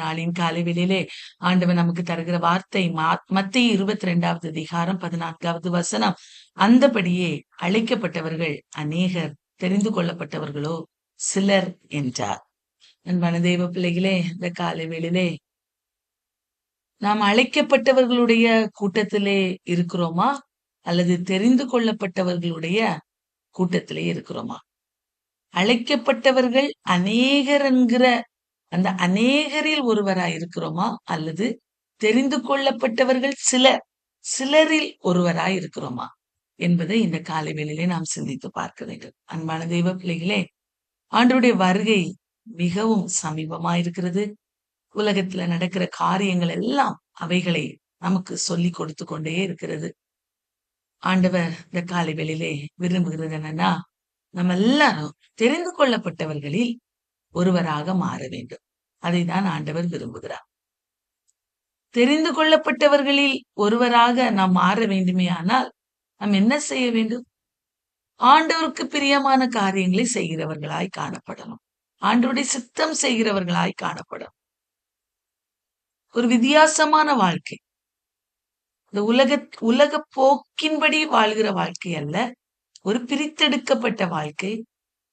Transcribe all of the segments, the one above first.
நாளின் காலை வேளையிலே ஆண்டவர் நமக்கு தருகிற வார்த்தை மத்தேயு 22வது அதிகாரம் 14வது வசனம். அந்தபடியே அழைக்கப்பட்டவர்கள் அநேகர், தெரிந்து கொள்ளப்பட்டவர்களோ சிலர் என்றார். அன்பான தெய்வ பிள்ளைகளே, இந்த காலை வேளையிலே நாம் அழைக்கப்பட்டவர்களுடைய கூட்டத்திலே இருக்கிறோமா அல்லது தெரிந்து கொள்ளப்பட்டவர்களுடைய கூட்டத்திலே இருக்கிறோமா? அழைக்கப்பட்டவர்கள் அநேகர் என்கிற அந்த அநேகரில் ஒருவராய் இருக்கிறோமா அல்லது தெரிந்து கொள்ளப்பட்டவர்கள் சிலரில் ஒருவராய் இருக்கிறோமா என்பதை இந்த காலை வேளையிலே நாம் சிந்தித்து பார்க்க வேண்டும். அன்பான தெய்வ பிள்ளைகளே, ஆண்டவருடைய வருகை மிகவும் சமீபமாயிருக்கிறது. உலகத்துல நடக்கிற காரியங்கள் எல்லாம் அவைகளை நமக்கு சொல்லி கொடுத்து கொண்டே இருக்கிறது. ஆண்டவர் இந்த காலை வேளையிலே விரும்புகிறது என்னன்னா, நம்ம எல்லாரும் தெரிந்து கொள்ளப்பட்டவர்களில் ஒருவராக மாற வேண்டும். அதைதான் ஆண்டவர் விரும்புகிறார். தெரிந்து கொள்ளப்பட்டவர்களில் ஒருவராக நாம் மாற வேண்டுமே ஆனால் நாம் என்ன செய்ய வேண்டும்? ஆண்டவருக்கு பிரியமான காரியங்களை செய்கிறவர்களாய் காணப்படணும். ஆண்டவருடைய சித்தம் செய்கிறவர்களாய் காணப்படணும். ஒரு வித்தியாசமான வாழ்க்கை, இந்த உலக போக்கின்படி வாழ்கிற வாழ்க்கை அல்ல, ஒரு பிரித்தெடுக்கப்பட்ட வாழ்க்கை.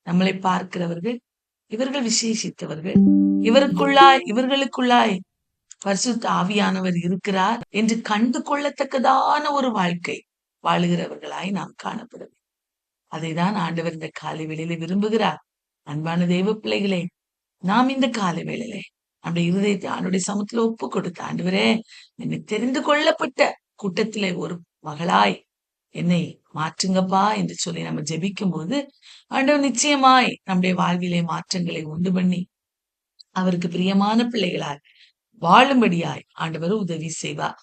நம்மளை பார்க்கிறவர்கள் இவர்கள் விசேஷித்தவர்கள், இவர்களுக்குள்ளாய் பரிசுத்த ஆவியானவர் இருக்கிறார் என்று கண்டு கொள்ளத்தக்கதான ஒரு வாழ்க்கை வாழுகிறவர்களாய் நாம் காணப்படும். அதைதான் ஆண்டவர் இந்த காலை வேளையிலே விரும்புகிறார். அன்பான தெய்வ பிள்ளைகளே, நாம் இந்த காலை வேளையிலே நம்முடைய இருதயத்தை ஆண்டுடைய சமத்துல ஒப்பு கொடுத்த, ஆண்டவரே என்னை தெரிந்து கொள்ளப்பட்ட கூட்டத்திலே ஒரு மகளாய் என்னை மாற்றுங்கப்பா என்று சொல்லி நம்ம ஜெபிக்கும் போது ஆண்டவர் நிச்சயமாய் நம்முடைய வாழ்விலே மாற்றங்களை உண்டு பண்ணி அவருக்கு பிரியமான பிள்ளைகளாய் வாழும்படியாய் ஆண்டவர் உதவி செய்வார்.